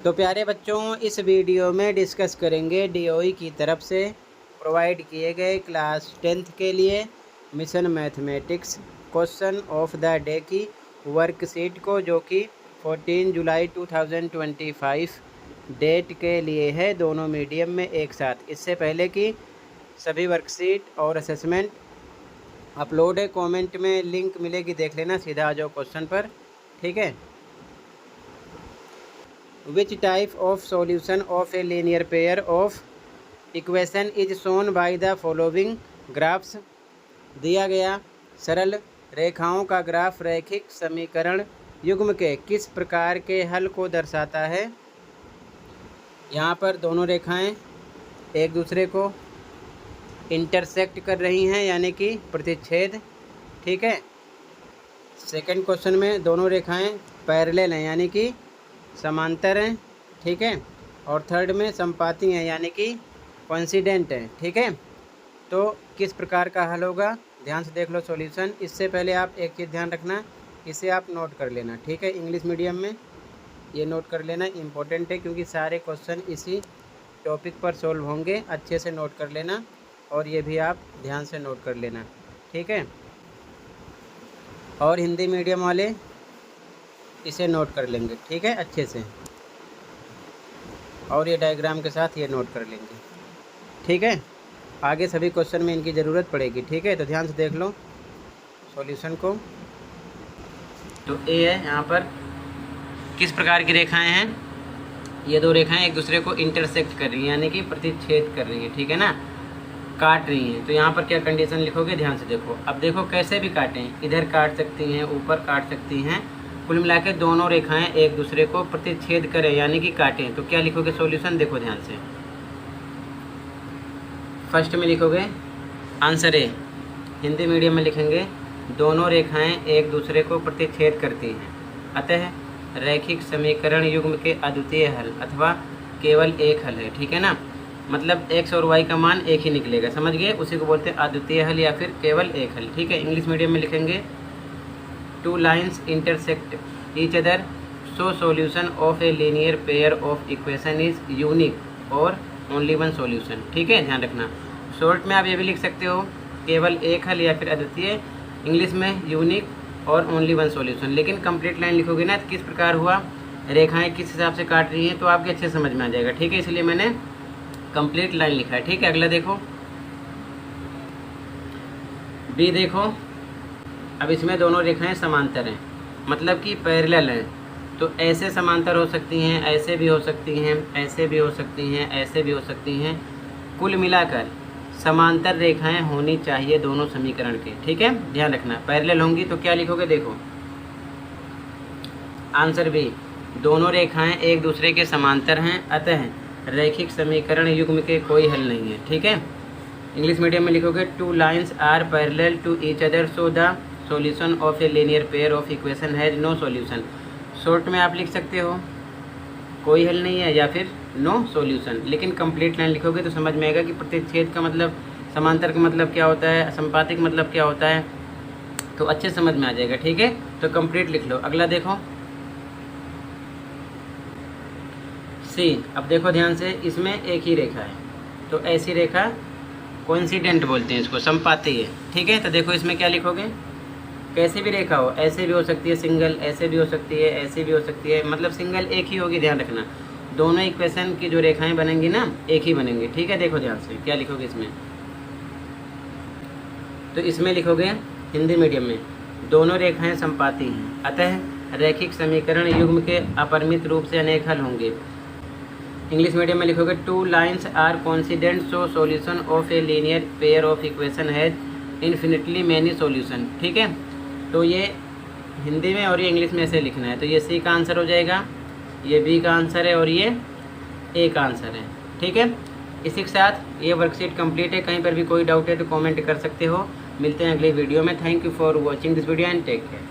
तो प्यारे बच्चों, इस वीडियो में डिस्कस करेंगे डीओई की तरफ से प्रोवाइड किए गए क्लास 10th के लिए mission mathematics question of the day की वर्कशीट को, जो कि 14 जुलाई 2025 डेट के लिए है, दोनों मीडियम में एक साथ। इससे पहले कि सभी वर्कशीट और असेसमेंट अपलोड है, कमेंट में लिंक मिलेगी, देख लेना। सीधा आ जाओ क्वेश्चन पर, ठीक है। Which type of solution of a linear pair of equation is shown by the following graphs? दिया गया सरल रेखाओं का ग्राफ रैखिक समीकरण युग्म के किस प्रकार के हल को दर्शाता है। यहाँ पर दोनों रेखाएं एक दूसरे को इंटरसेक्ट कर रही हैं, यानी कि प्रतिच्छेद, ठीक है। सेकंड क्वेश्चन में दोनों रेखाएं पैरेलल हैं, यानी कि समांतर हैं, ठीक है। और थर्ड में संपाती हैं, यानी कि कोइंसिडेंट हैं, ठीक है। तो किस प्रकार का हल होगा, ध्यान से देख लो सॉल्यूशन। इससे पहले आप एक चीज़ ध्यान रखना, इसे आप नोट कर लेना, ठीक है। इंग्लिश मीडियम में ये नोट कर लेना, इम्पोर्टेंट है, क्योंकि सारे क्वेश्चन इसी टॉपिक पर सॉल्व होंगे। अच्छे से नोट कर लेना, और ये भी आप ध्यान से नोट कर लेना, ठीक है। और हिंदी मीडियम वाले इसे नोट कर लेंगे, ठीक है, अच्छे से। और ये डायग्राम के साथ ये नोट कर लेंगे, ठीक है। आगे सभी क्वेश्चन में इनकी ज़रूरत पड़ेगी, ठीक है। तो ध्यान से देख लो सॉल्यूशन को। तो ए है, यहाँ पर किस प्रकार की रेखाएं हैं। ये दो रेखाएं एक दूसरे को इंटरसेक्ट कर रही हैं, यानी कि प्रतिच्छेद कर रही हैं, ठीक है ना, काट रही हैं। तो यहाँ पर क्या कंडीशन लिखोगे, ध्यान से देखो। अब देखो कैसे भी काटें, इधर काट सकती हैं, ऊपर काट सकती हैं। कुल मिला के दोनों रेखाएं एक दूसरे को प्रतिच्छेद करें, यानी कि काटें। तो क्या लिखोगे सॉल्यूशन, देखो ध्यान से। फर्स्ट में लिखोगे आंसर ए, हिंदी मीडियम में लिखेंगे दोनों रेखाएं एक दूसरे को प्रतिच्छेद करती हैं, अतः रैखिक समीकरण युग्म के अद्वितीय हल अथवा केवल एक हल है, ठीक है ना। मतलब x और y का मान एक ही निकलेगा, समझ गए। उसी को बोलते हैं अद्वितीय हल या फिर केवल एक हल, ठीक है। इंग्लिश मीडियम में लिखेंगे two lines intersect each other, so solution of a linear pair of equation is unique और ओनली वन सॉल्यूशन, ठीक है, ध्यान रखना। शॉर्ट में आप ये भी लिख सकते हो केवल एक हल या फिर अद्वितीय, इंग्लिश में यूनिक और ओनली वन सॉल्यूशन। लेकिन कंप्लीट लाइन लिखोगे ना, किस प्रकार हुआ, रेखाएं किस हिसाब से काट रही हैं, तो आपके अच्छे समझ में आ जाएगा, ठीक है। इसलिए मैंने कंप्लीट लाइन लिखा है, ठीक है। अगला देखो बी, देखो अब इसमें दोनों रेखाएं समांतर हैं, मतलब कि पैरेलल हैं। तो ऐसे समांतर हो सकती हैं, ऐसे भी हो सकती हैं, ऐसे भी हो सकती हैं, ऐसे भी हो सकती हैं। कुल मिलाकर समांतर रेखाएं होनी चाहिए दोनों समीकरण के, ठीक है, ध्यान रखना। पैरेलल होंगी तो क्या लिखोगे, देखो आंसर बी, दोनों रेखाएं एक दूसरे के समांतर हैं, अतः रैखिक समीकरण युग्म के कोई हल नहीं है, ठीक है। इंग्लिश मीडियम में लिखोगे two lines are parallel to each other, so the solution of a linear pair of equation has no solution. Short में आप लिख सकते हो कोई हल नहीं है या फिर नो सॉल्यूशन। लेकिन कंप्लीट लाइन लिखोगे तो समझ में आएगा कि प्रतिच्छेद का मतलब, समांतर का मतलब क्या होता है, संपाती का मतलब क्या होता है, तो अच्छे समझ में आ जाएगा, ठीक है। तो कंप्लीट लिख लो। अगला देखो सी। अब देखो ध्यान से, इसमें एक ही रेखा है, तो ऐसी रेखा कोइंसिडेंट बोलते हैं इसको, संपाती है, ठीक है। तो देखो इसमें क्या लिखोगे, कैसे भी रेखा हो, ऐसे भी हो सकती है सिंगल, ऐसे भी हो सकती है, ऐसे भी हो सकती है, मतलब सिंगल एक ही होगी, ध्यान रखना। दोनों इक्वेशन की जो रेखाएं बनेंगी ना, एक ही बनेंगी, ठीक है। देखो ध्यान से क्या लिखोगे इसमें, तो इसमें लिखोगे हिंदी मीडियम में दोनों रेखाएं संपाती हैं, अतः रैखिक समीकरण युग्म के अपरिमित रूप से अनेक हल होंगे। इंग्लिश मीडियम में लिखोगे two lines are coincident, so solution of a linear pair of equation has infinitely many solution, ठीक है। तो ये हिंदी में और ये इंग्लिश में ऐसे लिखना है। तो ये सी का आंसर हो जाएगा, ये बी का आंसर है और ये ए का आंसर है, ठीक है। इसी के साथ ये वर्कशीट कंप्लीट है। कहीं पर भी कोई डाउट है तो कमेंट कर सकते हो। मिलते हैं अगले वीडियो में। Thank you for watching this video and take care.